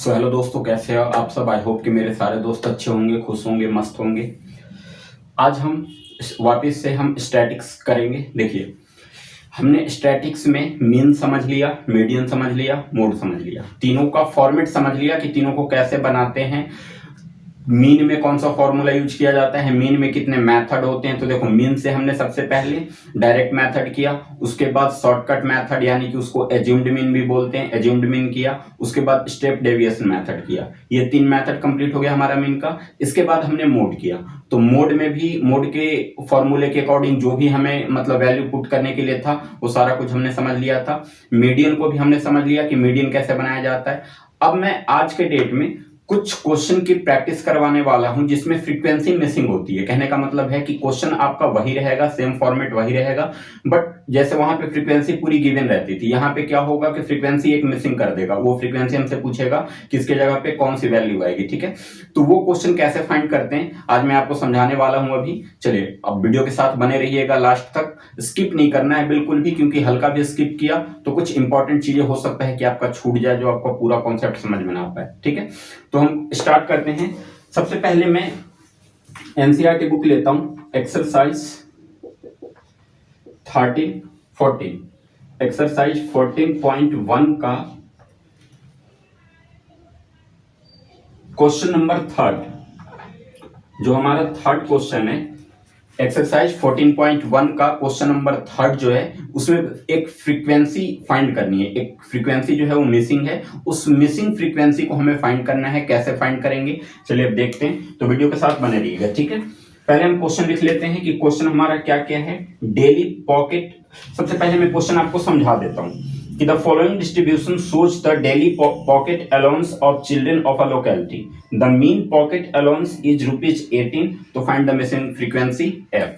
Hello दोस्तों, कैसे हो आप सब। आई होप कि मेरे सारे दोस्त अच्छे होंगे, खुश होंगे, मस्त होंगे। आज हम वापस से हम स्टैटिक्स करेंगे। देखिए, हमने स्टैटिक्स में मीन समझ लिया, मीडियन समझ लिया, मोड समझ लिया, तीनों का फॉर्मेट समझ लिया कि तीनों को कैसे बनाते हैं। मीन में कौन सा फॉर्मूला यूज किया जाता है, मीन में कितने मेथड होते हैं। तो देखो, मीन से हमने सबसे पहले डायरेक्ट मेथड किया, उसके बाद शॉर्टकट मेथड यानी कि उसको एज्यूम्ड मीन भी बोलते हैं, एज्यूम्ड मीन किया, उसके बाद स्टेप डेविएशन मेथड किया। ये 3 मेथड कंप्लीट हो गया हमारा मीन का। इसके बाद हमने मोड किया, तो मोड में भी मोड के फॉर्मूले के अकॉर्डिंग जो भी हमें मतलब वैल्यू पुट करने के लिए था वो सारा कुछ हमने समझ लिया था। मीडियन को भी हमने समझ लिया कि मीडियन कैसे बनाया जाता है। अब मैं आज के डेट में कुछ क्वेश्चन की प्रैक्टिस करवाने वाला हूं जिसमें फ्रीक्वेंसी मिसिंग होती है। कहने का मतलब है कि क्वेश्चन आपका वही रहेगा, सेम फॉर्मेट वही रहेगा, बट जैसे वहां पे फ्रीक्वेंसी पूरी गिवन रहती थी, यहाँ पे क्या होगा कि फ्रीक्वेंसी एक मिसिंग कर देगा। वो फ्रीक्वेंसी हमसे पूछेगा किसके जगह पे कौन सी वैल्यू आएगी। ठीक है, तो वो क्वेश्चन कैसे फाइंड करते हैं आज मैं आपको समझाने वाला हूं अभी। चलिए, अब वीडियो के साथ बने रहिएगा लास्ट तक, स्किप नहीं करना है बिल्कुल भी, क्योंकि हल्का भी स्किप किया तो कुछ इंपॉर्टेंट चीजें हो सकता है कि आपका छूट जाए, जो आपका पूरा कॉन्सेप्ट समझ में ना आ पाए। ठीक है, तो हम स्टार्ट करते हैं। सबसे पहले मैं एनसीईआरटी बुक लेता हूं, एक्सरसाइज 14 एक्सरसाइज 14.1 का क्वेश्चन नंबर 3, जो हमारा थर्ड क्वेश्चन है। एक्सरसाइज 14.1 का क्वेश्चन नंबर 3 जो है, उसमें एक फ्रीक्वेंसी फाइंड करनी है। एक फ्रीक्वेंसी जो है वो मिसिंग है, उस मिसिंग फ्रीक्वेंसी को हमें फाइंड करना है। कैसे फाइंड करेंगे, चलिए अब देखते हैं, तो वीडियो के साथ बने रहिएगा। ठीक है, पहले हम क्वेश्चन लिख लेते हैं कि क्वेश्चन हमारा क्या क्या है। डेली पॉकेट, सबसे पहले मैं क्वेश्चन आपको समझा देता हूं कि the following distribution shows the daily pocket allowance of children of a locality. The mean pocket allowance is ₹18, तो find the missing frequency F.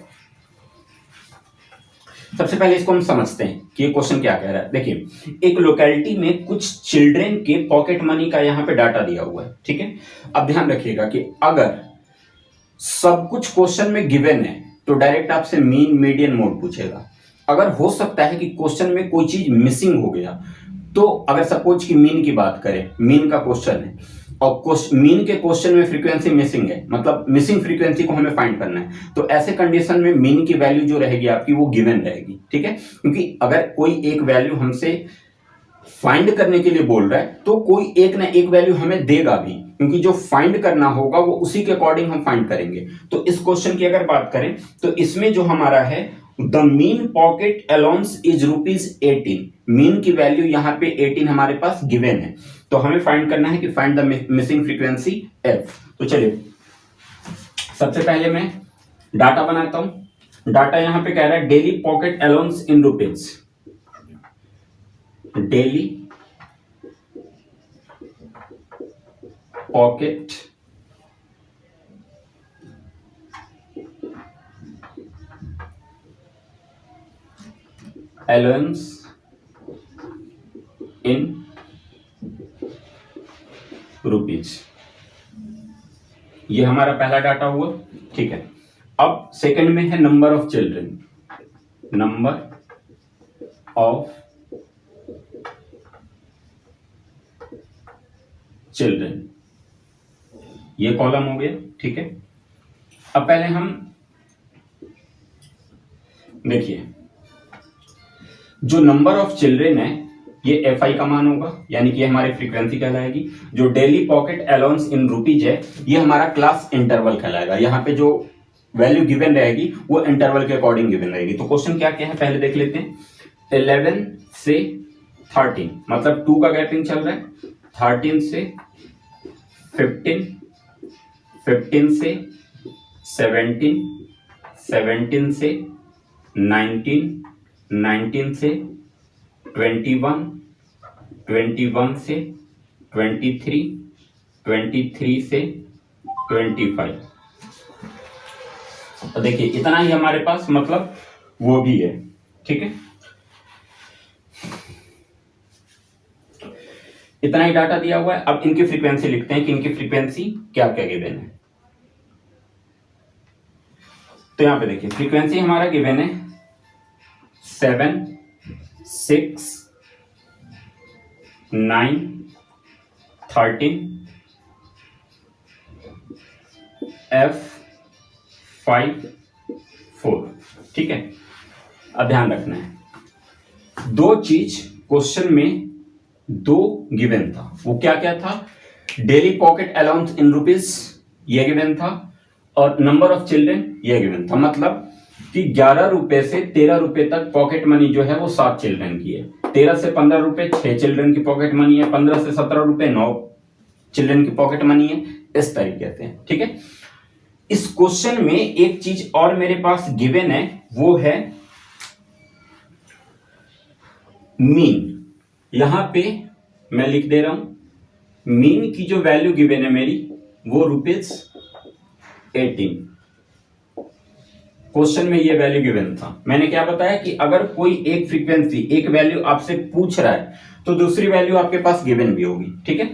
सबसे पहले इसको हम समझते हैं कि ये क्वेश्चन क्या कह रहा है। देखिए, एक लोकेलिटी में कुछ चिल्ड्रन के पॉकेट मनी का यहाँ पे डाटा दिया हुआ है। ठीक है, अब ध्यान रखिएगा कि अगर सब कुछ क्वेश्चन में गिवन है तो डायरेक्ट आपसे मीन, मीडियन, मोड पूछेगा। अगर हो सकता है कि क्वेश्चन में कोई चीज मिसिंग हो गया, तो अगर सपोज कि मीन की बात करें, मीन का क्वेश्चन है और मीन के क्वेश्चन में फ्रीक्वेंसी मिसिंग है, मतलब मिसिंग फ्रीक्वेंसी को हमें फाइंड करना है, तो ऐसे कंडीशन में मीन की वैल्यू जो रहेगी आपकी वो गिवन रहेगी। ठीक है, क्योंकि अगर कोई एक वैल्यू हमसे फाइंड करने के लिए बोल रहा है तो कोई एक ना एक वैल्यू हमें देगा भी, क्योंकि जो फाइंड करना होगा वो उसी के अकॉर्डिंग हम फाइंड करेंगे। तो इस क्वेश्चन की अगर बात करें तो इसमें जो हमारा है, the mean pocket allowance is ₹18। Mean की वैल्यू यहाँ पे 18 हमारे पास गिवन है, तो हमें फाइंड करना है कि find the missing frequency F. तो चलिए, सबसे पहले मैं डाटा बनाता हूं। डाटा यहां पे कह रहा है daily pocket allowance in rupees. Daily pocket allowance in rupees, ये हमारा पहला डाटा हुआ। ठीक है, अब सेकंड में है number of children. Number of children, ये कॉलम हो गया। ठीक है, अब पहले हम देखिए, जो नंबर ऑफ चिल्ड्रन है ये एफ आई का मान होगा, यानी कि हमारी फ्रीक्वेंसी कहलाएगी। जो daily pocket allowance in rupees है ये हमारा क्लास इंटरवल कहलाएगा। यहाँ पे जो वैल्यू गिवन रहेगी वो इंटरवल के अकॉर्डिंग गिवन रहेगी। तो क्वेश्चन क्या क्या है पहले देख लेते हैं। 11 से 13, मतलब 2 का गैपिंग चल रहा है। 13 से 15, 15 से 17, 17 से 19, 19 से 21, 21 से 23, 23 से 25। तो देखिए, इतना ही हमारे पास मतलब वो भी है। ठीक है, इतना ही डाटा दिया हुआ है। अब इनकी फ्रीक्वेंसी लिखते हैं कि इनकी फ्रीक्वेंसी क्या क्या गिवन है। तो यहां पे देखिए, फ्रीक्वेंसी हमारा गिवन है 7, 6, 9, 13 F5 4। ठीक है, अब ध्यान रखना है, दो चीज क्वेश्चन में दो गिवन था। वो क्या क्या था? Daily pocket allowance in rupees ये गिवन था, और नंबर ऑफ चिल्ड्रन ये गिवन था। मतलब कि 11 रुपए से 13 रुपए तक पॉकेट मनी जो है वो 7 चिल्ड्रन की है, 13 से 15 रुपए 6 चिल्ड्रन की पॉकेट मनी है, 15 से 17 रुपए 9 चिल्ड्रन की पॉकेट मनी है, इस तरीके से। ठीक है, इस क्वेश्चन में एक चीज और मेरे पास गिवन है, वो है मीन। यहां पे मैं लिख दे रहा हूं, मीन की जो वैल्यू गिवन है मेरी वो ₹18। क्वेश्चन में ये वैल्यू गिवन था। मैंने क्या बताया कि अगर कोई एक फ्रीक्वेंसी एक वैल्यू आपसे पूछ रहा है तो दूसरी वैल्यू आपके पास गिवन भी होगी। ठीक है,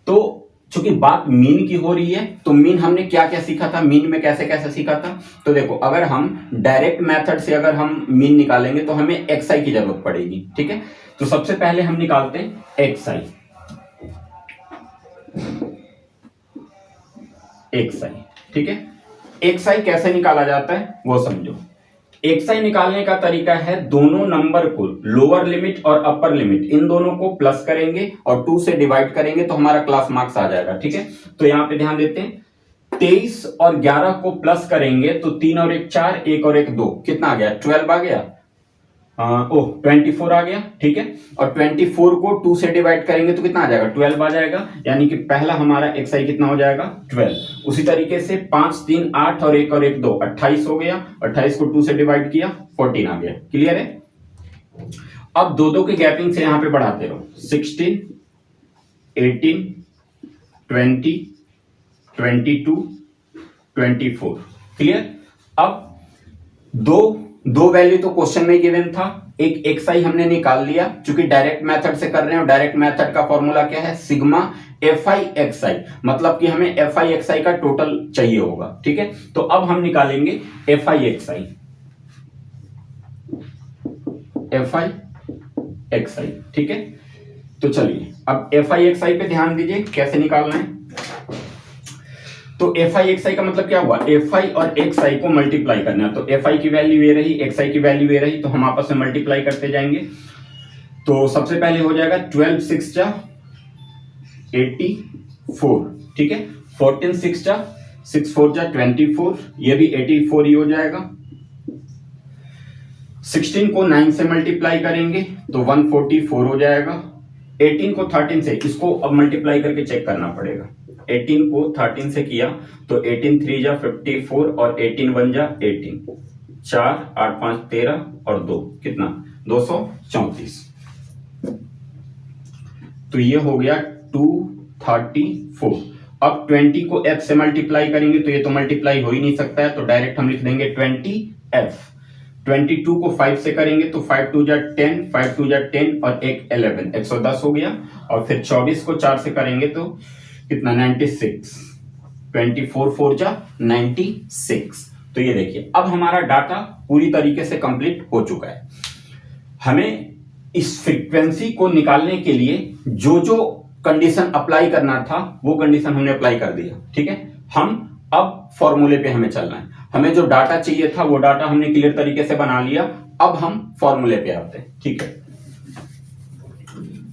तो चूंकि बात मीन की हो रही है तो मीन हमने क्या क्या सीखा था, मीन में कैसे कैसे सीखा था। तो देखो, अगर हम डायरेक्ट मेथड से अगर हम मीन निकालेंगे तो हमें एक्सआई की जरूरत पड़ेगी। ठीक है, तो सबसे पहले हम निकालते हैं एक्सआई। ठीक है, एक्सआई कैसे निकाला जाता है वो समझो। एक्सआई निकालने का तरीका है, दोनों नंबर को लोअर लिमिट और अपर लिमिट इन दोनों को प्लस करेंगे और 2 से डिवाइड करेंगे तो हमारा क्लास मार्क्स आ जाएगा। ठीक है, तो यहां पे ध्यान देते हैं, 23 और 11 को प्लस करेंगे तो 3 और 1 4, 1 और 1 2, कितना आ गया? 12 आ गया। 24 आ गया। ठीक है, और 24 को 2 से डिवाइड करेंगे तो कितना आ जाएगा? 12 आ जाएगा। यानी कि पहला हमारा एक्सआई कितना हो जाएगा? 12। उसी तरीके से 5 3 8 और 1 और 1 2, 28 हो गया। 28 को 2 से डिवाइड किया, 14 आ गया। क्लियर है? अब दो के गैपिंग से यहां पे बढ़ाते रहो, 16 18 20 22 24। क्लियर? अब दो वैल्यू तो क्वेश्चन में गिवन था, एक एक्सआई हमने निकाल लिया। चूंकि डायरेक्ट मेथड से कर रहे हैं और डायरेक्ट मेथड का फॉर्मूला क्या है? सिग्मा एफआई एक्सआई, मतलब कि हमें एफआई एक्सआई का टोटल चाहिए होगा। ठीक है, तो अब हम निकालेंगे एफआई एक्सआई। FI XI. ठीक है, तो चलिए अब एफआई एक्सआई पे ध्यान दीजिए कैसे निकालना है। तो एफ आई एक्स आई का मतलब क्या हुआ? एफ आई और एक्स आई को मल्टीप्लाई करना है। तो एफ आई की वैल्यू ये रही, एक्स आई की वैल्यू ये रही, तो हम आपस में मल्टीप्लाई करते जाएंगे। तो सबसे पहले हो जाएगा 12 6 जा 84। ठीक है, 14 6 जा 6 4 जा 24, ये भी 84 ही हो जाएगा। 16 को 9 से मल्टीप्लाई करेंगे तो 144 हो जाएगा। 18 को 13 से, इसको अब मल्टीप्लाई करके चेक करना पड़ेगा। 18 को 13 से किया तो 18 3 जा 54 और 18 1 जा 18, 4 8 5 13 और 2 कितना? 234। तो ये हो गया 234। अब 20 को f से मल्टीप्लाई करेंगे तो ये तो मल्टीप्लाई हो ही नहीं सकता है, तो डायरेक्ट हम लिख देंगे 20f। 22 को 5 से करेंगे तो 5 2 जा 10, 5 2 जा 10 और 1 11, 110 हो गया। और फिर 24 को 4 से करेंगे तो कितना? 96। 24 4 जा 96। तो ये देखिए, अब हमारा डाटा पूरी तरीके से कंप्लीट हो चुका है। हमें इस फ्रीक्वेंसी को निकालने के लिए जो जो कंडीशन अप्लाई करना था वो कंडीशन हमने अप्लाई कर दिया। ठीक है, हम अब फॉर्मूले पे हमें चलना है। हमें जो डाटा चाहिए था वो डाटा हमने क्लियर तरीके से बना लिया। अब हम फॉर्मूले पे आते हैं। ठीक है,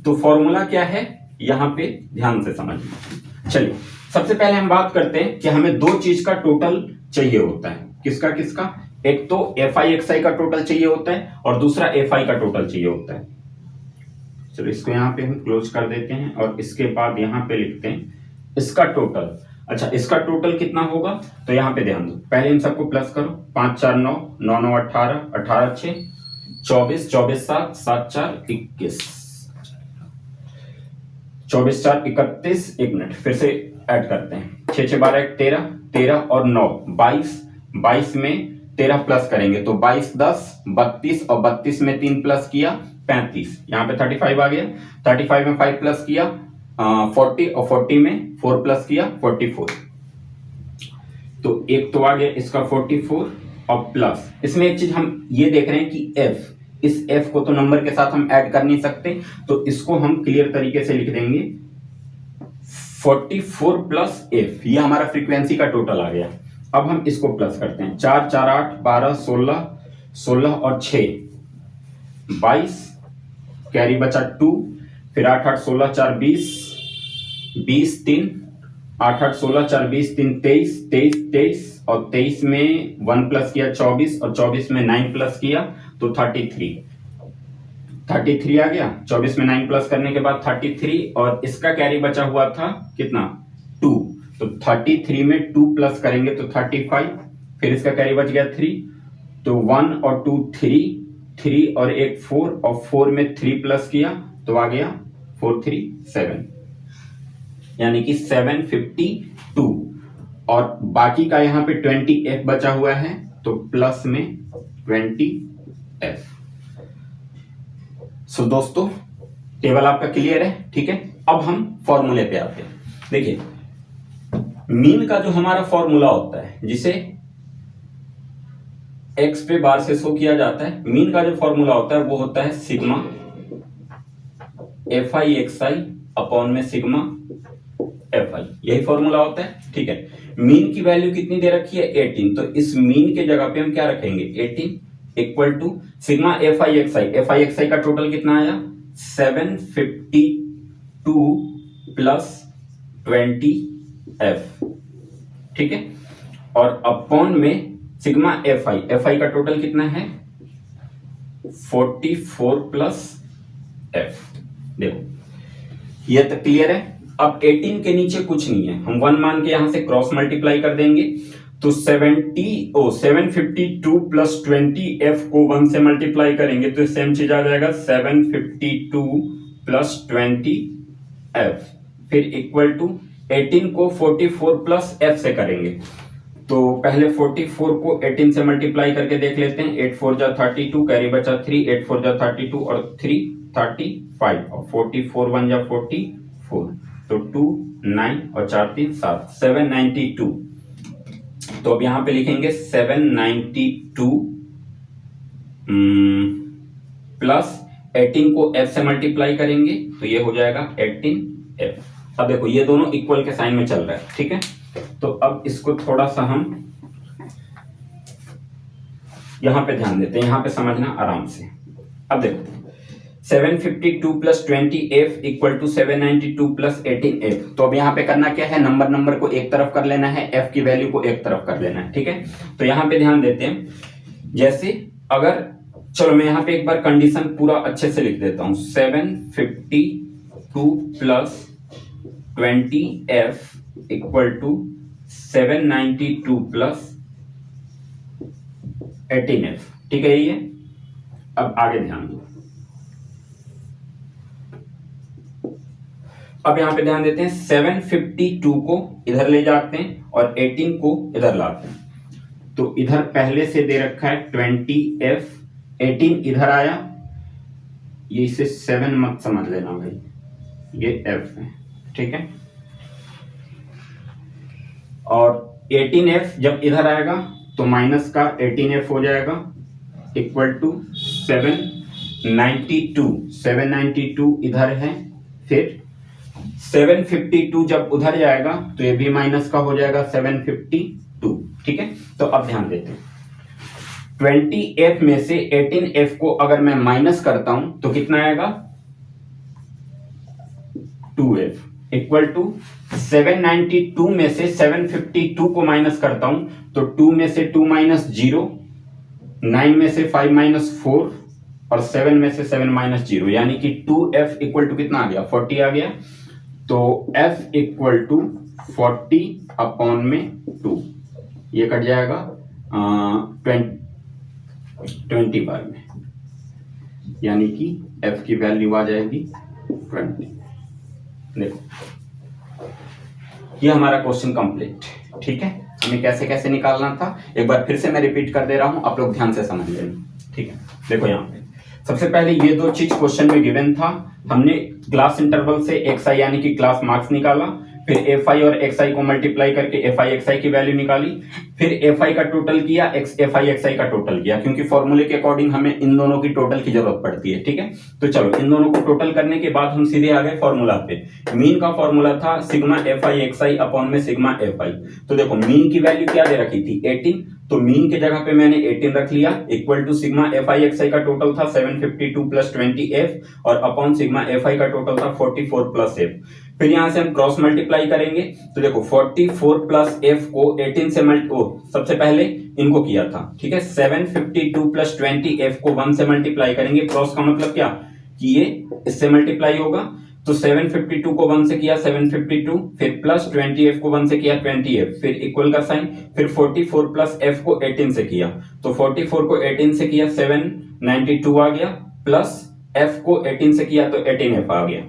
तो फॉर्मूला क्या है यहां पे ध्यान से समझिए। चलिए, सबसे पहले हम बात करते हैं कि हमें दो चीज का टोटल चाहिए होता है। किसका किसका? एक तो एफ आई एक्स आई का टोटल चाहिए होता है और दूसरा एफ आई का टोटल चाहिए होता है। चलो, इसको यहां पे हम क्लोज कर देते हैं और इसके बाद यहां पे लिखते हैं इसका टोटल। अच्छा, इसका टोटल कितना होगा? तो यहां पे ध्यान दो, पहले इन सबको प्लस करो। 5 4 9, 9 9 18, 18 6 24, 24 7, 7 4 21, 24 4 31। एक मिनट, फिर से ऐड करते हैं। 6 6 12 1 13, 13 और 9 22, 22 में 13 प्लस करेंगे तो 22 10 32 और 32 में 3 प्लस किया 35। यहाँ पे 35 आ गया। 35 में 5 प्लस किया 40 और 40 में 4 प्लस किया 44। तो एक तो आ गया इसका 44 और प्लस इसमें एक चीज हम ये देख रहे हैं कि f, इस f को तो नंबर के साथ हम ऐड कर नहीं सकते, तो इसको हम क्लियर तरीके से लिख देंगे 44 प्लस एफ, ये हमारा फ्रीक्वेंसी का टोटल आ गया। अब हम इसको प्लस करते हैं, 4 4 8 12 16 16 और 6 22, कैरी बचा 2, फिर 8 8 16 4 20 20 3 8 8 16 4 20 3 23 23 23 और 23 में 1 प्लस किया 24 और 24 में 9 प्लस किया तो 33 33 आ गया। 24 में 9 प्लस करने के बाद 33 और इसका कैरी बचा हुआ था कितना 2, तो 33 में 2 प्लस करेंगे तो 35, फिर इसका कैरी बच गया 3, तो 1 और 2 3 3 और एक 4 और 4 में 3 प्लस किया तो आ गया 4 3 7, यानी कि 752 और बाकी का यहाँ पे 20f बचा हुआ है तो प्लस में 20f। सो दोस्तों टेबल आपका क्लियर है, ठीक है। अब हम फॉर्मूले पे आते हैं। देखिए मीन का जो हमारा फॉर्मूला होता है जिसे x पे बार से शो किया जाता है, मीन का जो फॉर्मूला होता है वो होता है सिग्मा fi(xi) अपॉन में सिग्मा fi, यही फॉर्मूला होता है, ठीक है। मीन की वैल्यू कितनी दे रखी है 18, तो इस मीन के जगह पे हम क्या रखेंगे 18 इक्वल टू सिग्मा fi(xi) का टोटल कितना आया 752 प्लस 20f, ठीक है। और अपॉन में सिग्मा fi का टोटल कितना है 44 प्लस f। देखो ये तक क्लियर है। अब 18 के नीचे कुछ नहीं है, हम 1 मान के यहां से क्रॉस मल्टीप्लाई कर देंगे तो 752 प्लस 20f को 1 से मल्टीप्लाई करेंगे तो सेम चीज आ जाएगा 752 प्लस 20f, फिर इक्वल टू 18 को 44 प्लस f से करेंगे तो पहले 44 को 18 से मल्टीप्लाई करके देख लेते हैं, 8 4 जा 32, कैरी बचा 3, 8 4 जा 32 और 3 35 और 44 1 जा 44 तो 2 9 और 4 3 7 792। तो अब यहां पे लिखेंगे 792 प्लस 18 को f से मल्टीप्लाई करेंगे तो ये हो जाएगा 18f। अब देखो ये दोनों इक्वल के साइन में चल रहा है, ठीक है। तो अब इसको थोड़ा सा हम यहां पे ध्यान देते हैं, यहां पे समझना आराम से। अब देखो 752 plus 20f equal to 792 plus 18f। तो अब यहाँ पे करना क्या है, नंबर को एक तरफ कर लेना है, f की वैल्यू को एक तरफ कर लेना है, ठीक है। तो यहाँ पे ध्यान देते हैं, जैसे अगर चलो मैं यहाँ पे एक बार कंडीशन पूरा अच्छे से लिख देता हूँ, 752 plus 20f equal to 792 plus 18f, ठीक है ये। अब आगे ध्यान दो, अब यहां पे ध्यान देते हैं 752 को इधर ले जाते हैं और 18 को इधर लाते हैं। तो इधर पहले से दे रखा है 20f, 18 इधर आया, ये इसे 7 मत समझ लेना भाई, ये f है, ठीक है। और 18f जब इधर आएगा तो माइनस का 18f हो जाएगा इक्वल टू 792 इधर है, फिर 752 जब उधर जाएगा तो ये भी माइनस का हो जाएगा 752, ठीक है। तो अब ध्यान देते हैं 20f में से 18f को अगर मैं माइनस करता हूं तो कितना आएगा 2f इक्वल टू 792 में से 752 को माइनस करता हूं तो 2 में से 2 माइनस 0, 9 में से 5 माइनस 4 और 7 में से 7 माइनस 0, यानी कि 2f इक्वल टू कितना आ गया 40 आ गया। तो f इक्वल टू 40 अपॉन में 2, ये कट जाएगा 20 बार में, यानी कि f की वैल्यू आ जाएगी 20। देखो ये हमारा क्वेश्चन कंप्लीट, ठीक है। हमें कैसे कैसे निकालना था एक बार फिर से मैं रिपीट कर दे रहा हूं, आप लोग ध्यान से समझ लेना, ठीक है। देखो यहाँ पे सबसे पहले ये दो चीज क्वेश्चन में गिवन था, हमने क्लास इंटरवल से xi यानी कि क्लास मार्क्स निकाला, फिर एफ आई और एक्स आई को मल्टीप्लाई करके एफ आई एक्स आई की वैल्यू निकाली, फिर एफ आई का टोटल किया, एफ आई एक्स आई का टोटल किया, क्योंकि फॉर्मूले के अकॉर्डिंग हमें इन दोनों की टोटल की जरूरत पड़ती है। ठीक है, तो चलो इन दोनों को टोटल करने के बाद हम सीधे आ गए फॉर्मूला पे। मीन का फॉर्मूला था sigma F I X I upon में सिग्मा एफ आई। तो देखो मीन की वैल्यू क्या दे रखी थी 18, तो मीन के जगह पे मैंने 18 रख लिया, equal to sigma F I X I का टोटल था 752 प्लस 20f और अपॉन सिग्मा एफ आई का टोटल था 44 प्लस f। फिर यहां से हम क्रॉस मल्टीप्लाई करेंगे, तो देखो 44 प्लस f को 18 से सबसे पहले इनको किया था, ठीक है, 752 प्लस 20f को 1 से मल्टीप्लाई करेंगे। क्रॉस का मतलब क्या कि ये इससे मल्टीप्लाई होगा, तो 752 को 1 से किया 752, फिर प्लस 20f को 1 से किया 20f, फिर इक्वल का साइन, फिर 44 प्लस f को 18 से किया, तो 44 को 18 से किया 792 आ गया, प्लस f को 18 से किया तो 18f आ गया।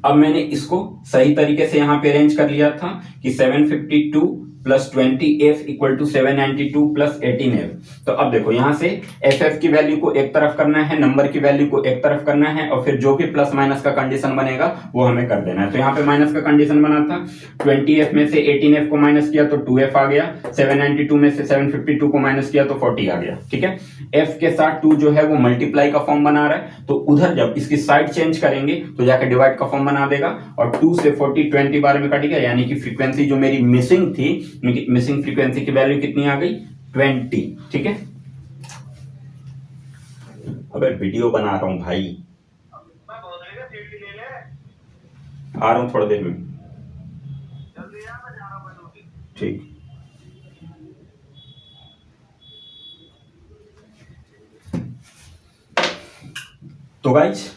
अब मैंने इसको सही तरीके से यहां पे अरेंज कर लिया था कि 752 plus 20f equal to 792 plus 18f। तो अब देखो यहां से ff की वैल्यू को एक तरफ करना है, नंबर की वैल्यू को एक तरफ करना है, और फिर जो भी प्लस माइनस का कंडीशन बनेगा वो हमें कर देना है। तो यहाँ पे माइनस का कंडीशन बना था, 20f में से 18f को माइनस किया तो 2f आ गया, 792 में से 752 को माइनस किया तो 40 आ गया। ठीक है, f के साथ 2 जो है वो मल्टीप्लाई का फॉर्म बना रहा है, तो उधर जब इसकी साइड चेंज करेंगे तो जाकर डिवाइड का फॉर्म बना देगा, और 2 से 40 20 बार में कट गया, यानी कि फ्रीक्वेंसी जो मेरी मिसिंग थी, मिसिंग फ्रीक्वेंसी की वैल्यू कितनी आ गई 20। ठीक है, अबे वीडियो बना रहा हूं भाई, आ रहा हूं थोड़ी देर में। ठीक, तो गाइज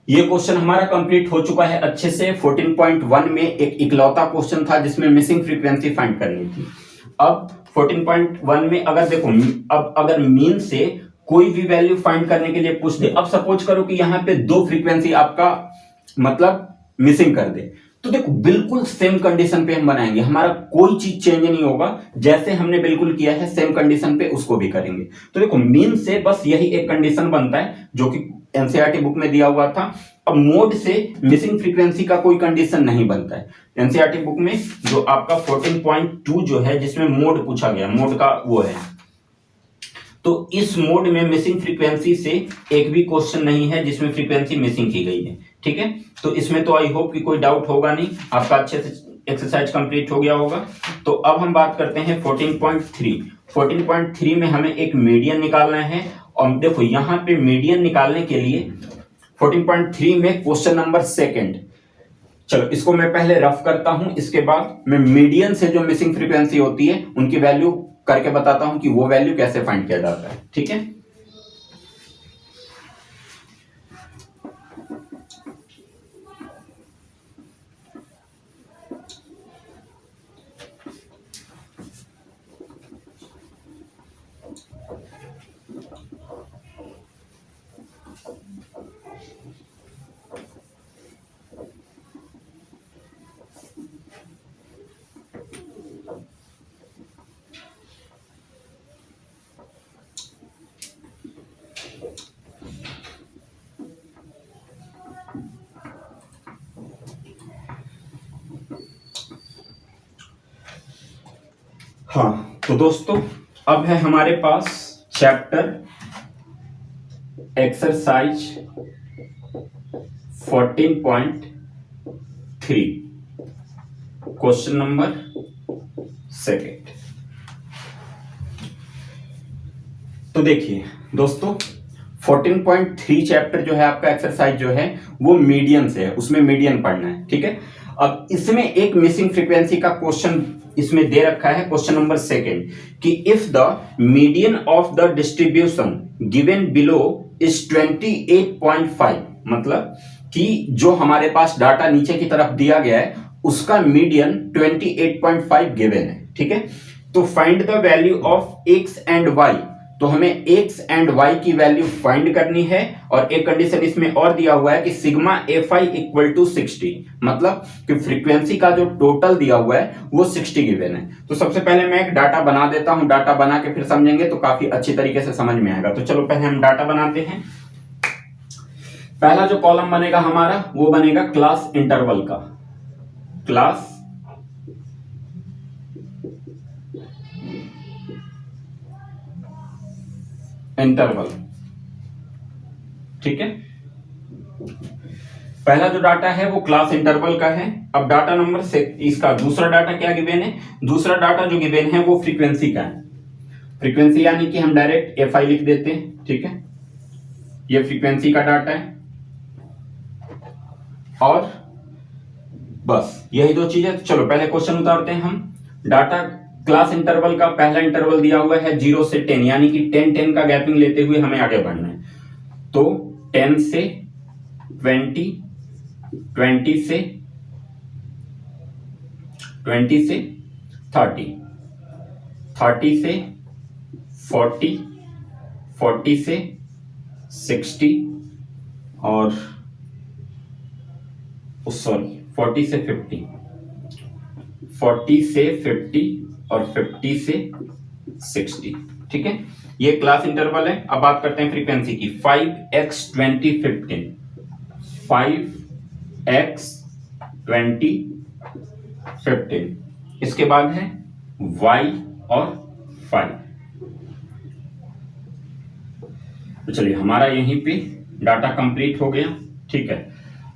ये क्वेश्चन हमारा कंप्लीट हो चुका है अच्छे से। 14.1 में एक इकलौता क्वेश्चन था जिसमें मिसिंग फ्रीक्वेंसी फाइंड करनी थी। अब 14.1 में अगर देखो, अब अगर मीन से कोई भी वैल्यू फाइंड करने के लिए पूछ दे, अब सपोज करो कि यहां पे 2 फ्रीक्वेंसी आपका मतलब मिसिंग कर दे, तो देखो बिल्कुल सेम कंडीशन पे हम बनाएंगे, हमारा कोई चीज चेंज नहीं होगा, जैसे हमने बिल्कुल किया है सेम कंडीशन पे उसको भी करेंगे। तो देखो मीन से बस यही एक कंडीशन बनता है जो कि एनसीईआरटी बुक में दिया हुआ था। अब मोड से मिसिंग फ्रीक्वेंसी का कोई कंडीशन नहीं बनता है। एनसीईआरटी बुक में जो आपका 14.2 जो है जिसमें मोड पूछा गया, मोड का वो है, तो इस मोड में मिसिंग फ्रीक्वेंसी से एक भी क्वेश्चन नहीं है जिसमें फ्रीक्वेंसी मिसिंग की गई है। ठीक है, तो इसमें तो आई होप कि कोई डाउट होगा नहीं, आपका अच्छे से एक्सरसाइज कंप्लीट हो गया होगा। तो अब हम बात करते हैं 14.3। 14.3 में हमें एक मीडियन निकालना है, और देखो यहां पे मीडियन निकालने के लिए 14.3 में क्वेश्चन नंबर 2, चलो इसको मैं पहले रफ करता हूं, इसके बाद मैं मीडियन से जो मिसिंग फ्रीक्वेंसी होती है उनकी वैल्यू करके बताता हूं कि वो वैल्यू कैसे फाइंड किया जाता है। ठीक है, हाँ तो दोस्तों अब है हमारे पास चैप्टर एक्सरसाइज 14.3 क्वेश्चन नंबर 2। तो देखिए दोस्तों 14.3 चैप्टर जो है आपका एक्सरसाइज जो है वो मीडियन से है, उसमें मीडियन पढ़ना है। ठीक है, अब इसमें एक मिसिंग फ्रीक्वेंसी का क्वेश्चन इसमें दे रखा है, क्वेश्चन नंबर 2, कि if the median of the distribution given below is 28.5, मतलब कि जो हमारे पास डाटा नीचे की तरफ दिया गया है उसका मीडियन 28.5 गिवन है। ठीक है, तो find the value of X and Y, तो हमें x एंड y की वैल्यू फाइंड करनी है, और एक कंडीशन इसमें और दिया हुआ है कि sigma F I equal to 60, मतलब कि फ्रीक्वेंसी का जो टोटल दिया हुआ है वो 60 गिवन है। तो सबसे पहले मैं एक डाटा बना देता हूं, डाटा बना के फिर समझेंगे तो काफी अच्छी तरीके से समझ में आएगा। तो चलो पहले हम डाटा बनाते हैं। पहला जो कॉलम बनेगा हमारा वो बनेगा क्लास इंटरवल का, क्लास इंटरवल। ठीक है, पहला जो डाटा है वो क्लास इंटरवल का है। अब डाटा नंबर से इसका दूसरा डाटा क्या गिवन है, दूसरा डाटा जो गिवन है वो फ्रीक्वेंसी का है। फ्रीक्वेंसी यानी कि हम डायरेक्ट एफ आई लिख देते हैं। ठीक है, ये फ्रीक्वेंसी का डाटा है और बस यही दो चीजें। तो चलो पहले क्वेश्चन उतारते हैं हम। डाटा क्लास इंटरवल का पहला इंटरवल दिया हुआ है 0 से 10, यानी कि 10 का गैपिंग लेते हुए हमें आगे बढ़ना है। तो 10 से 20, 20 से 30, 30 से 40, 40 से 60 और सॉरी 40 से 50, 40 से 50 और 50 से 60। ठीक है, ये क्लास इंटरवल है। अब बात करते हैं फ्रीक्वेंसी की। 5x 20 15, 5x 20 15। इसके बाद है y और 5। तो चलिए हमारा यहीं पे डाटा कंप्लीट हो गया। ठीक है,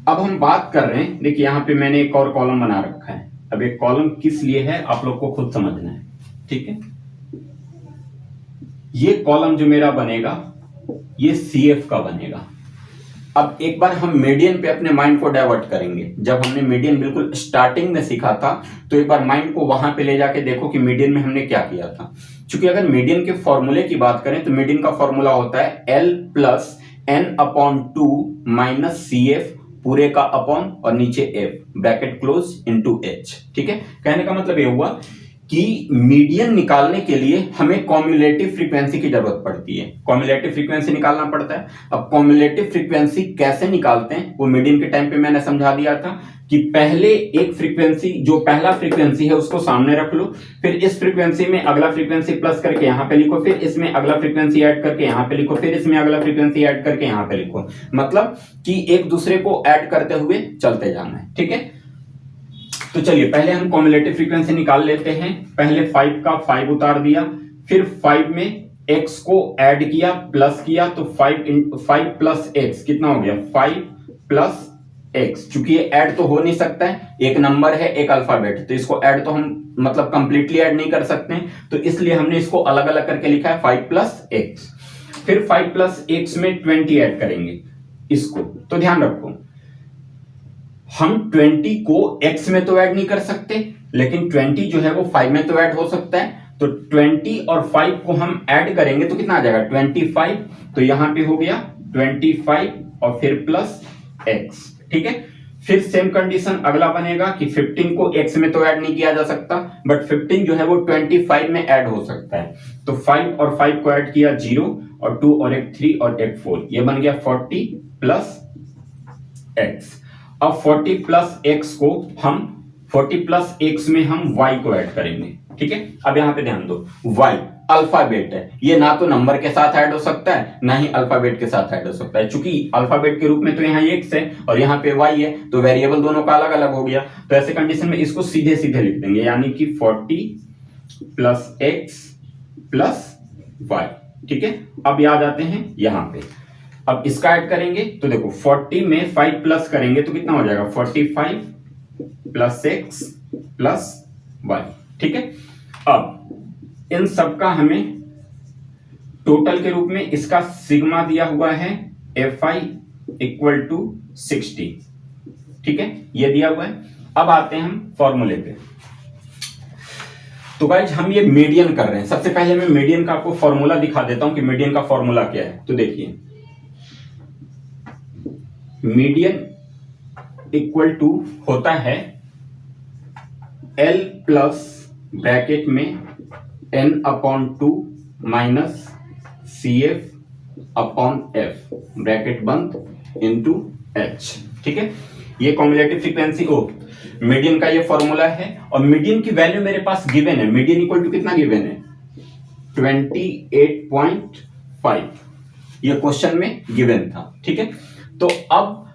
अब हम बात कर रहे हैं, देखिए यहां पे मैंने एक और कॉलम बना रखा है। अब एक कॉलम किस लिए है आप लोग को खुद समझना है। ठीक है, ये कॉलम जो मेरा बनेगा ये CF का बनेगा। अब एक बार हम मीडियन पे अपने माइंड को डाइवर्ट करेंगे। जब हमने मीडियन बिल्कुल स्टार्टिंग में सीखा था तो एक बार माइंड को वहां पे ले जाके देखो कि मीडियन में हमने क्या किया था। क्योंकि अगर मीडियन के फॉर्मूले की बात करें तो मीडियन का फॉर्मूला होता है L plus N/2 minus CF पूरे का अपॉन और नीचे F bracket close into H। ठीक है, कहने का मतलब ये हुआ कि मीडियन निकालने के लिए हमें कॉम्युलेटिव फ्रीक्वेंसी की जरूरत पड़ती है। कॉम्युलेटिव फ्रीक्वेंसी निकालना पड़ता है। अब कॉम्युलेटिव फ्रीक्वेंसी कैसे निकालते हैं वो मीडियन के टाइम पे मैंने समझा दिया था कि पहले एक फ्रीक्वेंसी जो पहला फ्रीक्वेंसी है उसको सामने रख लो, फिर इस फ्रीक्वेंसी में अगला फ्रीक्वेंसी प्लस करके यहां पे लिखो, फिर इसमें अगला फ्रीक्वेंसी ऐड करके यहां पे लिखो, फिर इसमें अगला फ्रीक्वेंसी ऐड करके यहां पे लिखो। मतलब कि एक दूसरे को ऐड करते हुए चलते जाना है। ठीक है, तो चलिए पहले हम कॉम्युलेटिव फ्रीक्वेंसी निकाल लेते हैं। पहले 5 का 5 उतार दिया, फिर 5 में x को ऐड किया प्लस किया, तो 5 प्लस x कितना हो गया 5 प्लस x। चूंकि ये ऐड तो हो नहीं सकता है, एक नंबर है एक अल्फाबेट, तो इसको ऐड तो हम मतलब कंप्लीटली ऐड नहीं कर सकते हैं, तो इसलिए हमने इसको अलग अलग करके लिखा है 5 प्लस x। फिर 5 प्लस x में 20 ऐड करेंगे इसको। तो ध्यान रखो हम 20 को x में तो ऐड नहीं कर सकते, लेकिन 20 जो है वो 5 में तो ऐड हो सकता है। तो 20 और 5 को हम ऐड करेंगे तो कितना आ जाएगा 25। तो यहां पे हो गया 25 और फिर प्लस x। ठीक है, फिर सेम कंडीशन अगला बनेगा कि 15 को x में तो ऐड नहीं किया जा सकता, बट 15 जो है वो 25 में ऐड हो सकता है। तो 5 और 5 को ऐड किया 0 और 2 और एक 3 और एक 4, ये बन गया 40 प्लस x। अब 40 प्लस x को हम 40 प्लस x में हम y को ऐड करेंगे। ठीक है, अब यहां पे ध्यान दो, y अल्फाबेट है, ये ना तो नंबर के साथ ऐड हो सकता है ना ही अल्फाबेट के साथ ऐड हो सकता है। चूंकि अल्फाबेट के रूप में तो यहाँ x है और यहाँ पे y है, तो वेरिएबल दोनों का अलग अलग हो गया। तो ऐसे कंडीशन में इसको सीधे सीधे लिख देंगे, यानी कि 40 प्लस x प्लस y। ठीक है, अब याद आते हैं यहां पे। अब इसका ऐड करेंगे तो देखो 40 में 5 प्लस करेंगे तो कितना हो जाएगा 45 प्लस x प्लस y। ठीक है, अब इन सब का हमें टोटल के रूप में इसका सिग्मा दिया हुआ है Fi इक्वल टू 60। ठीक है, ये दिया हुआ है। अब आते हैं हम फॉर्मूले पे। तो गाइज हम ये मीडियन कर रहे हैं। सबसे पहले मैं मीडियन का आपको फॉर्मूला दिखा देता हूं कि मीडियन का फॉर्मूला क्या है। तो देखिए मीडियन इक्वल टू होता है L प्लस ब्रैकेट में N/2 minus CF upon F bracket बंद इनटू H। ठीक है, ये कॉम्युलेटिव फ्रीक्वेंसी मीडियन का ये फॉर्मूला है। और मीडियन की वैल्यू मेरे पास गिवन है। मीडियन इक्वल टू कितना गिवन है 28.5, ये क्वेश्चन में गिवन था। ठीक है, तो अब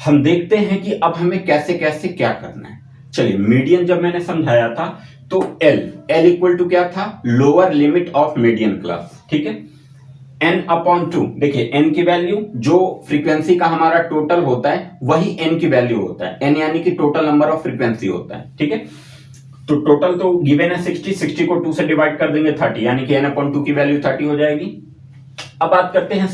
हम देखते हैं कि अब हमें कैसे कैसे क्या करना है। चलिए मीडियन जब मैंने समझाया था तो एल इक्वल टू क्या था, lower limit of median class, ठीक है। n अपॉन 2, देखिए n की वैल्यू जो फ्रीक्वेंसी का हमारा टोटल होता है वही n की वैल्यू होता है, n यानी कि टोटल नंबर ऑफ फ्रीक्वेंसी होता है, ठीक है। तो टोटल तो गिवन है 60 को 2 से डिवाइड कर देंगे 30, यानी कि n अपॉन 2 की वैल्यू 30 हो जाएगी। अब बात करते हैं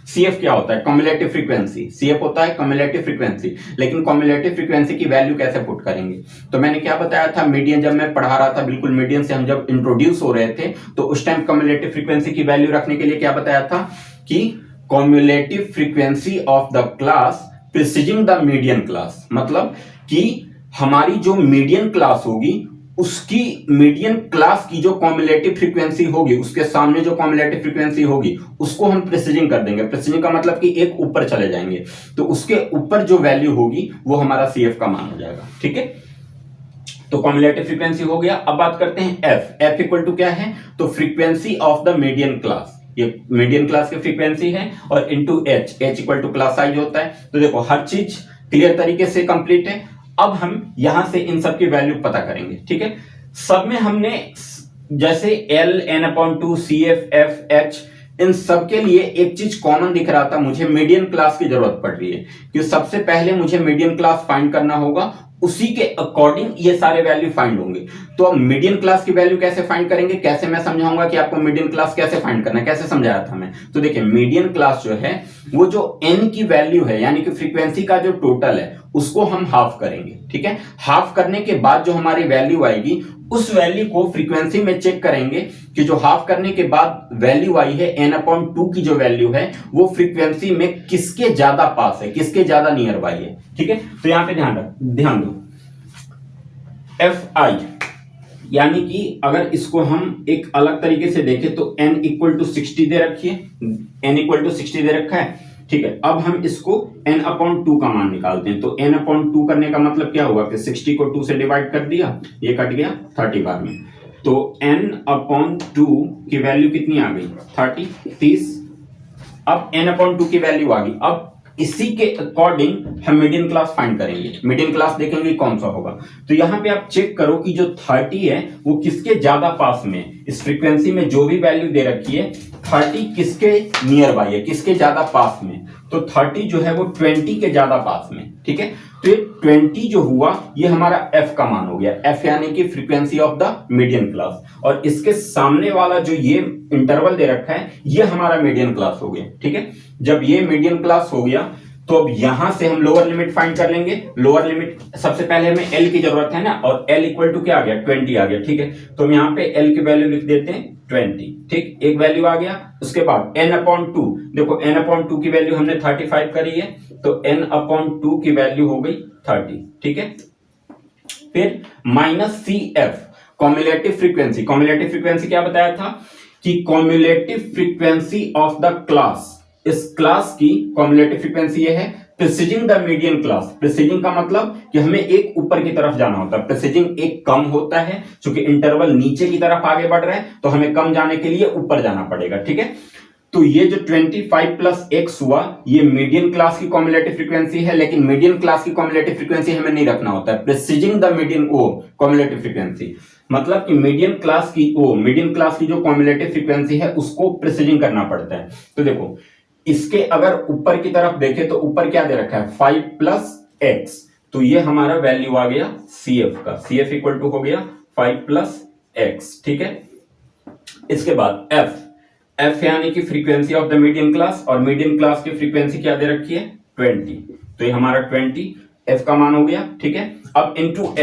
CF क्या होता है, कम्युलेटिव फ्रीक्वेंसी। CF होता है कम्युलेटिव फ्रीक्वेंसी, लेकिन कम्युलेटिव फ्रीक्वेंसी की वैल्यू कैसे पुट करेंगे, तो मैंने क्या बताया था, मीडियन जब मैं पढ़ा रहा था, बिल्कुल मीडियन से हम जब इंट्रोड्यूस हो रहे थे तो उस टाइम कम्युलेटिव फ्रीक्वेंसी की वैल्यू रखने के लिए क्या बताया था कि cumulative frequency of the class preceding the median class, मतलब कि हमारी जो मीडियन क्लास होगी उसकी मीडियन क्लास की जो कॉम्युलेटिव फ्रीक्वेंसी होगी, उसके सामने जो कॉम्युलेटिव फ्रीक्वेंसी होगी उसको हम प्रिसीजिंग कर देंगे। प्रिसीजिंग का मतलब कि एक ऊपर चले जाएंगे, तो उसके ऊपर जो वैल्यू होगी वो हमारा CF का मान हो जाएगा, ठीक है। तो कॉम्युलेटिव फ्रीक्वेंसी हो गया। अब बात करते हैं F इक्वल टू क्या है, तो frequency of the median class, ये मीडियन क्लास की फ्रीक्वेंसी है, और into H equal to class size होता है। तो देखो हर चीज क्लियर तरीके से कंप्लीट है। अब हम यहां से इन सब की वैल्यू पता करेंगे, ठीक है। सब में हमने जैसे L, N/2, CF, F, H, इन सब के लिए एक चीज कॉमन दिख रहा था, मुझे मीडियन क्लास की जरूरत पड़ रही है, क्योंकि सबसे पहले मुझे मीडियन क्लास फाइंड करना होगा, उसी के अकॉर्डिंग ये सारे वैल्यू फाइंड होंगे। तो अब मीडियन क्लास की वैल्यू कैसे फाइंड करेंगे, कैसे मैं समझाऊंगा कि आपको मीडियन क्लास कैसे फाइंड करना है, कैसे समझाया था मैं। तो देखिए मीडियन क्लास जो है वो जो n की वैल्यू है, यानी कि फ्रीक्वेंसी का जो टोटल है उसको हम हाफ करेंगे, ठीक है। हाफ करने के बाद जो हमारी वैल्यू आएगी उस वैल्यू को फ्रीक्वेंसी में चेक करेंगे कि जो हाफ करने के बाद वैल्यू आई है n/2 की जो वैल्यू है वो फ्रीक्वेंसी में किसके ज्यादा पास है, किसके ज्यादा नियर बाई है, ठीक है। तो यहां पे ध्यान दो Fi, यानी कि अगर इसको हम एक अलग तरीके से देखें तो n इक्वल टू 60 दे रखिए, n इक्वल टू 60 दे रखा है, ठीक है। अब हम इसको n/2 का मान निकालते हैं। तो n/2 करने का मतलब क्या हुआ कि 60 को 2 से डिवाइड कर दिया, ये कट गया 30 बार में, तो n/2 की वैल्यू कितनी आ गई, 30। अब n/2 की वैल्यू आ गई। अब इसी के अकॉर्डिंग हम मीडियन क्लास फाइंड करेंगे, मीडियन क्लास देखेंगे कौन सा होगा। तो यहां पे आप चेक करो कि जो 30 है वो किसके ज्यादा पास में, इस फ्रीक्वेंसी में जो भी वैल्यू दे रखी है 30 किसके नियर बाई है, किसके ज्यादा पास में। तो 30 जो है वो 20 के ज्यादा पास में, ठीक है। तो ये 20 जो हुआ ये हमारा F का मान हो गया, F यानी कि frequency of the median class, और इसके सामने वाला जो ये इंटरवल दे रखा है ये हमारा मीडियन क्लास हो गया, ठीक है। जब ये मीडियन क्लास हो गया तो अब यहां से हम लोअर लिमिट फाइंड कर लेंगे। लोअर लिमिट सबसे पहले हमें L की जरूरत है ना, और L इक्वल टू क्या आ गया, 20 आ गया, ठीक है। तो हम यहां पे L की वैल्यू लिख देते हैं 20, ठीक, एक वैल्यू आ गया। उसके बाद n/2, देखो n/2 की वैल्यू हमने 35 करी है, तो n/2 की वैल्यू हो गई 30, ठीक है। फिर -CF, cumulative frequency. Cumulative frequency क्या बताया था कि cumulative frequency of the class, इस क्लास की कॉम्युलेटिव फ्रीक्वेंसी ये है preceding the median class. Preceding का मतलब कि हमें एक ऊपर की तरफ जाना होता है, प्रिसीडिंग एक कम होता है, क्योंकि इंटरवल नीचे की तरफ आगे बढ़ रहा है तो हमें कम जाने के लिए ऊपर जाना पड़ेगा, ठीक है। तो ये जो 25 प्लस x हुआ ये मीडियन क्लास की कॉम्युलेटिव फ्रीक्वेंसी है, लेकिन मीडियन क्लास की कॉम्युलेटिव फ्रीक्वेंसी हमें नहीं रखना होता है, preceding the median cumulative frequency, मतलब कि मीडियन क्लास की जो कॉम्युलेटिव फ्रीक्वेंसी है उसको प्रिसीडिंग करना पड़ता है। तो देखो इसके अगर ऊपर की तरफ देखें तो ऊपर क्या दे रखा है 5 प्लस x, तो ये हमारा वैल्यू आ गया CF का, CF इक्वल टू हो गया 5 प्लस x, ठीक है। इसके बाद F यानी कि frequency of the median class, और मीडियन क्लास की फ्रीक्वेंसी क्या दे रखी है 20, तो ये हमारा 20 F का मान हो गया, ठीक है। अब into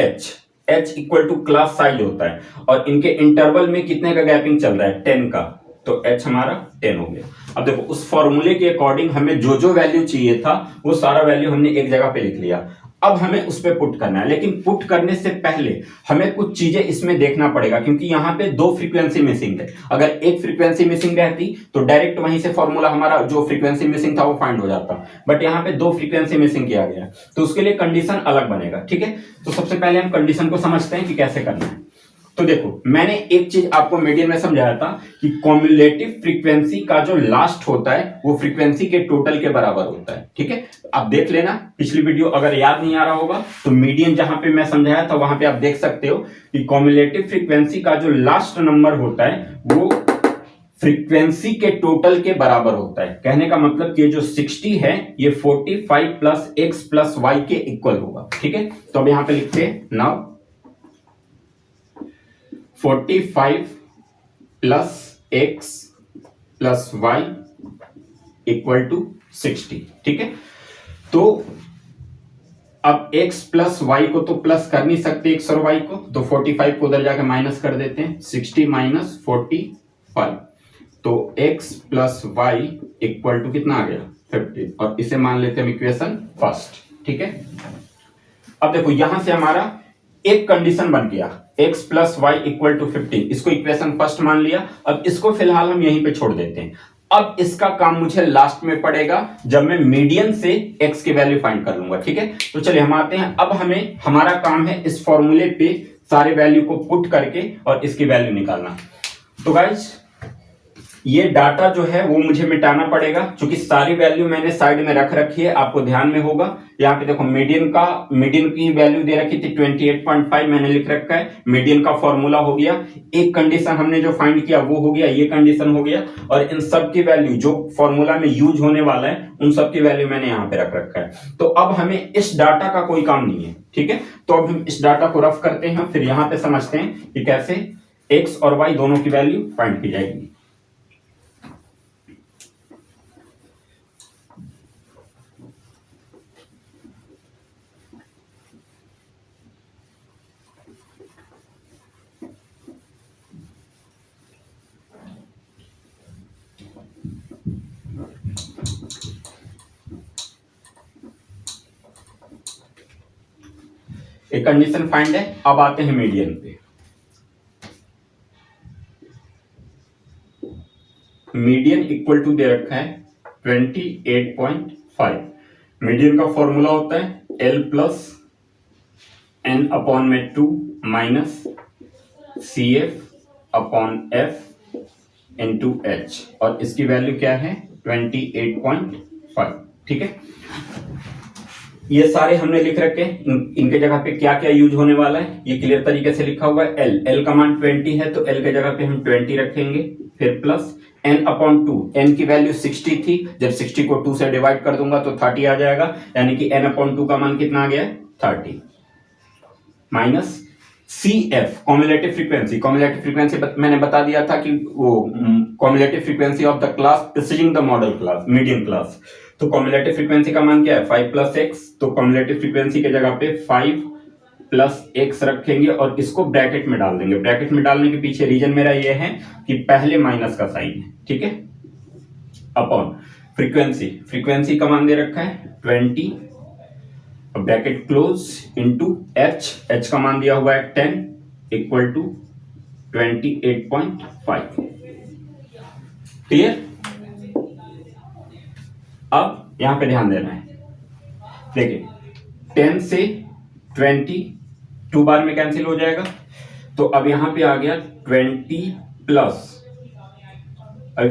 H equal to class size होता है, और इनके इंटरवल में कितने का गैपिंग चल रहा है 10 का, तो H हमारा 10 हो गया। अब देखो उस फॉर्मूले के अकॉर्डिंग हमें जो जो वैल्यू चाहिए था वो सारा वैल्यू हमने एक जगह पे लिख लिया। अब हमें उस पे पुट करना है, लेकिन पुट करने से पहले हमें कुछ चीजें इसमें देखना पड़ेगा, क्योंकि यहाँ पे 2 फ्रीक्वेंसी मिसिंग है। अगर एक फ्रीक्वेंसी मिसिंग रहती तो डायरेक्ट वहीं से फॉर्मूला हमारा जो फ्रीक्वेंसी मिसिंग था वो फाइंड हो जाता, बट यहाँ पे 2 फ्रीक्वेंसी मिसिंग किया गया, तो उसके लिए कंडीशन अलग बनेगा, ठीक है। तो सबसे पहले हम कंडीशन को समझते हैं कि कैसे करना है। तो देखो मैंने एक चीज आपको मीडियन में समझाया था कि कॉम्युलेटिव फ्रीक्वेंसी का जो लास्ट होता है वो फ्रीक्वेंसी के टोटल के बराबर होता है। ठीक है, आप देख लेना पिछली वीडियो, अगर याद नहीं आ रहा होगा तो मीडियन जहां पे मैं समझाया था वहां पे आप देख सकते हो कि कॉम्युलेटिव फ्रीक्वेंसी का जो लास्ट नंबर होता है वो फ्रीक्वेंसी के टोटल के बराबर होता है। कहने का मतलब कि जो 60 है ये 45 प्लस एक्स प्लस वाई के इक्वल होगा। ठीक है, तो अब यहां पे लिखते हैं now 45 plus X plus Y equal to 60। ठीक है, तो अब x प्लस वाई को तो प्लस कर नहीं सकते x और y को, तो 45 को उधर जाके माइनस कर देते हैं, 60 माइनस 45, तो x plus Y equal to कितना आ गया 50, और इसे मान लेते हैं इक्वेशन फर्स्ट। ठीक है, अब देखो यहां से हमारा एक कंडीशन बन गया x plus Y equal to 50, इसको इक्वेशन फर्स्ट मान लिया। अब इसको फिलहाल हम यहीं पे छोड़ देते हैं। अब इसका काम मुझे लास्ट में पड़ेगा जब मैं मीडियन से x की वैल्यू फाइंड कर लूंगा। ठीक है, तो चलिए हम आते हैं। अब हमें हमारा काम है इस फॉर्मूले पे सारे वैल्यू को पुट करके और इसकी वैल्यू निकालना। तो गाइज ये डाटा जो है वो मुझे मिटाना पड़ेगा, क्योंकि सारी वैल्यू मैंने साइड में रख रखी है, आपको ध्यान में होगा। यहाँ पे देखो मीडियन की वैल्यू दे रखी थी 28.5, मैंने लिख रखा है। मीडियन का फॉर्मूला हो गया, एक कंडीशन हमने जो फाइंड किया वो हो गया, ये कंडीशन हो गया, और इन सब की वैल्यू जो फॉर्मूला में यूज होने वाला है उन सब की वैल्यू मैंने यहाँ पे रख रखा है। तो अब हमें इस डाटा का कोई काम नहीं है। ठीक है, तो अब हम इस डाटा को रफ करते हैं, फिर यहाँ पे समझते हैं कि कैसे एक्स और वाई दोनों की वैल्यू फाइंड की जाएगी। एक कंडीशन फाइंड है, अब आते हैं मीडियन पे। मीडियन इक्वल टू दे रखा है 28.5। मीडियन का फॉर्मूला होता है L प्लस एन अपॉन में 2 minus CF upon F into H, और इसकी वैल्यू क्या है 28.5। ठीक है, ये सारे हमने लिख रखे, इनके जगह पे क्या क्या यूज होने वाला है ये क्लियर तरीके से लिखा हुआ है। L का मान 20 है, तो L के जगह पे हम 20 रखेंगे, फिर प्लस n अपॉन 2, n की वैल्यू 60 थी, जब 60 को 2 से डिवाइड कर दूंगा तो 30 आ जाएगा, यानी कि n अपॉन 2 का मान कितना आ गया 30, माइनस CF कॉम्युलेटिव फ्रीक्वेंसी मैंने बता दिया था कि वो cumulative frequency of the class preceding the model class median class. तो कॉम्युलेटिव फ्रीक्वेंसी का मान क्या है 5 प्लस एक्स, तो कॉम्युलेटिव फ्रीक्वेंसी के जगह पे 5 प्लस एक्स रखेंगे और इसको ब्रैकेट में डाल देंगे। ब्रैकेट में डालने के पीछे रीजन मेरा ये है कि पहले माइनस का साइन है। ठीक है, अपॉन फ्रीक्वेंसी का मान दे रखा है 20, ब्रैकेट क्लोज इनटू h का मान दिया हुआ है 10 इक्वल टू 28.5। क्लियर? अब यहां पे ध्यान देना है, देखिए 10 से 20 2 बार में कैंसिल हो जाएगा, तो अब यहां पे आ गया 20 प्लस, अब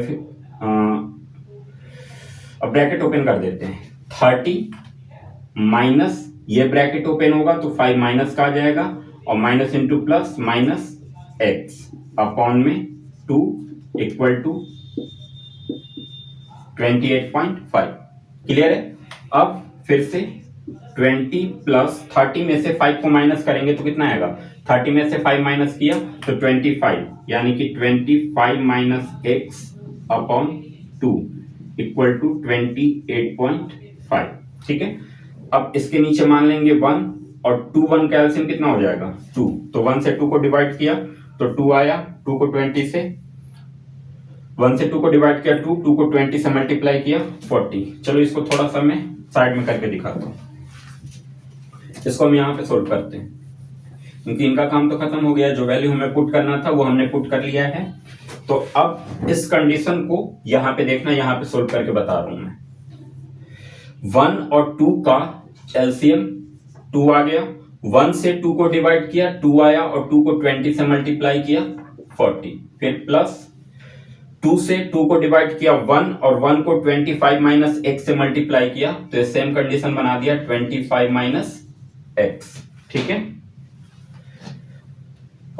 ब्रैकेट ओपन कर देते हैं 30 माइनस, ये ब्रैकेट ओपन होगा तो 5 माइनस का आ जाएगा, और minus into plus minus X upon में 2 इक्वल टू 28.5। क्लियर है? अब फिर से 20 प्लस 30 में से 5 को माइनस करेंगे तो कितना आएगा, 30 में से 5 माइनस किया तो 25, यानी कि 25 minus X upon 2 equal to 28.5। ठीक है, अब इसके नीचे मान लेंगे 1 और 2 1 का एलसीएम कितना हो जाएगा 2, तो 1 से 2 को डिवाइड किया तो 2 आया, 2 को 20 से 1 से 2 को डिवाइड किया 2 को 20 से मल्टीप्लाई किया 40। चलो इसको थोड़ा सा मैं साइड में करके दिखाता हूँ, इसको हम यहाँ पे सोल्व करते हैं, क्योंकि इनका काम तो खत्म हो गया, जो वैल्यू हमें पुट करना था वो हमने पुट कर लिया है। तो अब इस कंडीशन को यहाँ पे देखना, यहाँ पे सोल्व करके बता रहा हूं मैं। 1 और 2 का एलसीएम 2 आ गया, 1 से 2 को डिवाइड किया 2 आया और 2 को 20 से मल्टीप्लाई किया 40, फिर प्लस 2 से 2 को डिवाइड किया 1 और 1 को 25 माइनस एक्स से मल्टीप्लाई किया तो ये सेम कंडीशन बना दिया 25 माइनस एक्स, ठीक है।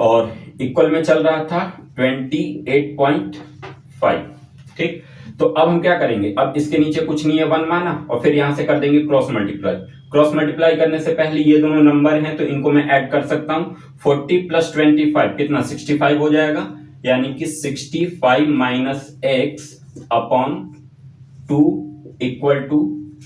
और इक्वल में चल रहा था 28.5, ठीक। तो अब हम क्या करेंगे, अब इसके नीचे कुछ नहीं है 1 माना और फिर यहां से कर देंगे क्रॉस मल्टीप्लाई। क्रॉस मल्टीप्लाई करने से पहले ये दोनों नंबर हैं तो इनको मैं ऐड कर सकता हूं। 40 प्लस 25 कितना 65 हो जाएगा, यानी कि 65 minus X upon 2 equal to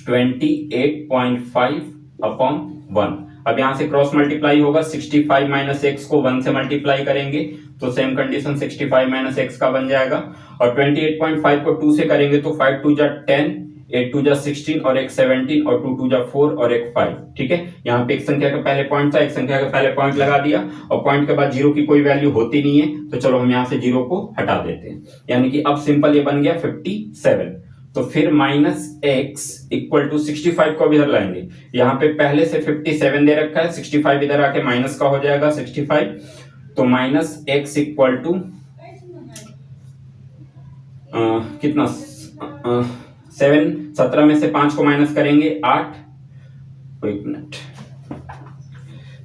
28.5 upon 1। अब यहां से क्रॉस मल्टीप्लाई होगा, 65 माइनस एक्स को 1 से मल्टीप्लाई करेंगे तो सेम कंडीशन 65 माइनस एक्स का बन जाएगा और 28.5 को 2 से करेंगे तो 5 2 जा 10, 8 2 जा 16 और एक 17 और 2 2 जा 4 और एक 5, ठीक है। यहाँ पे एक संख्या का पहले पॉइंट था, एक संख्या का पहले पॉइंट लगा दिया और पॉइंट के बाद जीरो की कोई वैल्यू होती नहीं है तो चलो हम यहाँ से जीरो को हटा देते हैं, यानी कि अब सिंपल ये बन गया 57। तो फिर माइनस एक्स इक्वल टू 65 को इधर लाएंगे, यहाँ पे पहले से 57 दे रखा है, 65 इधर आके माइनस का हो जाएगा 65, तो माइनस एक्स इक्वल टू कितना 7, 17 में से 5 को माइनस करेंगे 8, एक मिनट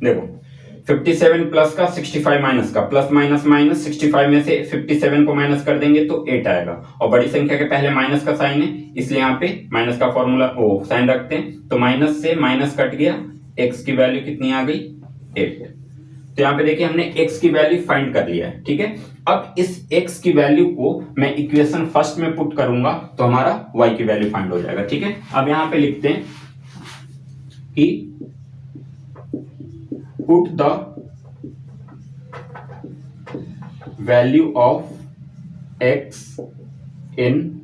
देखो 57 प्लस का 65 माइनस का, प्लस माइनस माइनस 65 में से 57 को माइनस कर देंगे तो 8 आएगा और बड़ी संख्या के पहले माइनस का साइन है इसलिए यहाँ पे माइनस का फॉर्मूला साइन रखते हैं, तो माइनस से माइनस कट गया, x की वैल्यू कितनी आ गई 8। तो यहाँ पे देखिए हमने x की वैल्यू फाइंड कर लिया है, ठीक है। अब इस x की वैल्यू को मैं इक्वेशन फर्स्ट में पुट करूंगा तो हमारा y की वैल्यू फाइंड हो जाएगा, ठीक है। अब यहाँ पे लिखते हैं कि put the value of x in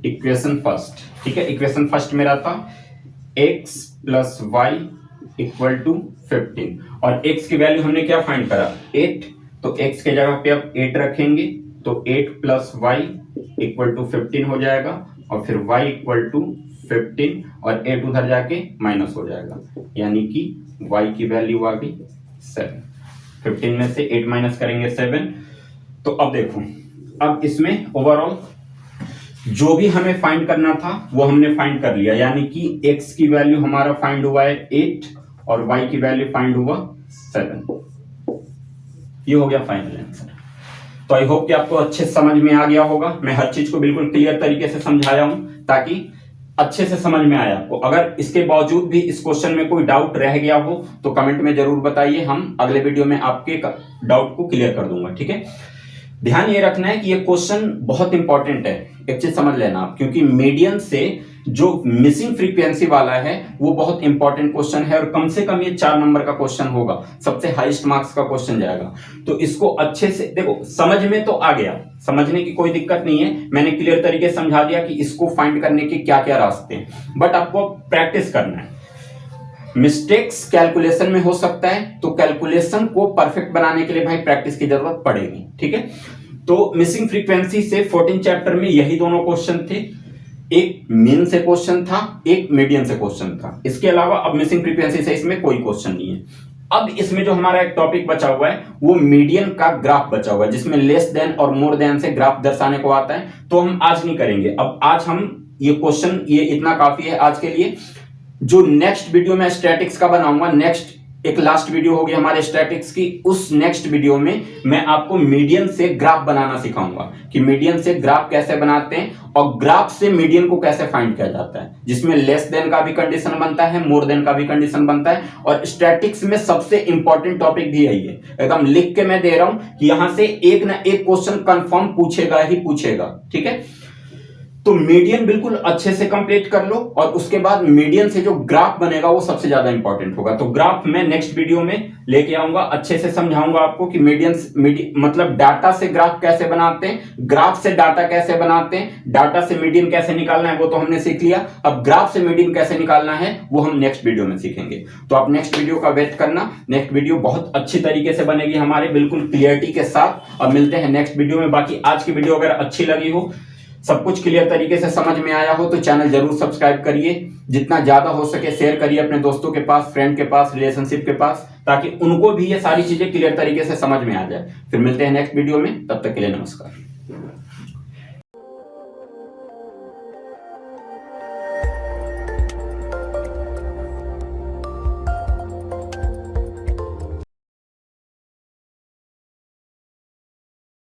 equation first, ठीक है। इक्वेशन फर्स्ट मेरा था x plus Y equal to 15 और x की वैल्यू हमने क्या फाइंड करा 8, तो x के जगह पे अब 8 रखेंगे तो 8 प्लस वाई इक्वल टू 15 हो जाएगा और फिर y इक्वल टू 15 और 8 उधर जाके माइनस हो जाएगा, यानी कि y की वैल्यू आ गई 7। 15 में से 8 माइनस करेंगे 7। तो अब देखो, अब इसमें ओवरऑल जो भी हमें फाइंड करना था वो हमने फाइंड कर लिया, यानी कि x की वैल्यू हमारा फाइंड हुआ है 8 और y की वैल्यू फाइंड हुआ 7। ये हो गया फाइनल आंसर। तो आई होप कि आपको अच्छे समझ में आ गया होगा। मैं हर चीज को बिल्कुल क्लियर तरीके से समझाया हूं ताकि अच्छे से समझ में आया आपको। अगर इसके बावजूद भी इस क्वेश्चन में कोई डाउट रह गया हो तो कमेंट में जरूर बताइए, हम अगले वीडियो में आपके डाउट को क्लियर कर दूंगा, ठीक है। ध्यान ये रखना है कि ये क्वेश्चन बहुत इंपॉर्टेंट है, एक चीज समझ लेना आप, क्योंकि मीडियन से जो मिसिंग फ्रीक्वेंसी वाला है वो बहुत इंपॉर्टेंट क्वेश्चन है और कम से कम ये 4 नंबर का क्वेश्चन होगा, सबसे हाईएस्ट मार्क्स का क्वेश्चन जाएगा। तो इसको अच्छे से देखो, समझ में तो आ गया, समझने की कोई दिक्कत नहीं है, मैंने क्लियर तरीके से समझा दिया कि इसको फाइंड करने के क्या क्या रास्ते हैं, बट आपको प्रैक्टिस करना है। मिस्टेक्स कैलकुलेशन में हो सकता है, तो कैलकुलेशन को परफेक्ट बनाने के लिए भाई प्रैक्टिस की जरूरत पड़ेगी, ठीक है। तो मिसिंग फ्रीक्वेंसी से 14 चैप्टर में यही दोनों क्वेश्चन थे, एक मीन से क्वेश्चन था, एक मीडियन से क्वेश्चन था। इसके अलावा अब मिसिंग फ्रीक्वेंसी से इसमें कोई क्वेश्चन नहीं है। अब इसमें जो हमारा एक टॉपिक बचा हुआ है वो मीडियन का ग्राफ बचा हुआ है, जिसमें लेस देन और मोर देन से ग्राफ दर्शाने को आता है, तो हम आज नहीं करेंगे। अब आज हम ये क्वेश्चन, ये इतना काफी है आज के लिए। जो नेक्स्ट वीडियो में स्टैटिक्स का बनाऊंगा, नेक्स्ट एक लास्ट वीडियो होगी हमारे स्टैटिक्स की, उस नेक्स्ट वीडियो में मैं आपको मीडियन से ग्राफ बनाना सिखाऊंगा कि मीडियन से ग्राफ कैसे बनाते हैं और ग्राफ से मीडियन को कैसे फाइंड किया जाता है, जिसमें लेस देन का भी कंडीशन बनता है, मोर देन का भी कंडीशन बनता है। और स्टैटिक्स में सबसे इंपॉर्टेंट टॉपिक भी यही है, एकदम लिख के मैं दे रहा हूं कि यहां से एक ना एक क्वेश्चन कंफर्म पूछेगा ही पूछेगा, ठीक है। तो मीडियन बिल्कुल अच्छे से कंप्लीट कर लो और उसके बाद मीडियन से जो ग्राफ बनेगा वो सबसे ज्यादा इंपॉर्टेंट होगा। तो ग्राफ मैं नेक्स्ट वीडियो में लेके आऊंगा, अच्छे से समझाऊंगा आपको कि मतलब डाटा से ग्राफ कैसे बनाते हैं, ग्राफ से डाटा कैसे बनाते हैं, डाटा से मीडियन कैसे निकालना है वो तो हमने सीख लिया, अब ग्राफ से मीडियन कैसे निकालना है वो हम नेक्स्ट वीडियो में सीखेंगे। तो आप नेक्स्ट वीडियो का वेट करना, नेक्स्ट वीडियो बहुत अच्छी तरीके से बनेगी हमारे, बिल्कुल क्लियरिटी के साथ। अब मिलते हैं नेक्स्ट वीडियो में। बाकी आज की वीडियो अगर अच्छी लगी हो, सब कुछ क्लियर तरीके से समझ में आया हो तो चैनल जरूर सब्सक्राइब करिए, जितना ज़्यादा हो सके शेयर करिए अपने दोस्तों के पास, फ्रेंड के पास, रिलेशनशिप के पास, ताकि उनको भी ये सारी चीज़ें क्लियर तरीके से समझ में आ जाए। फिर मिलते हैं नेक्स्ट वीडियो में, तब तक के लिए नमस्कार।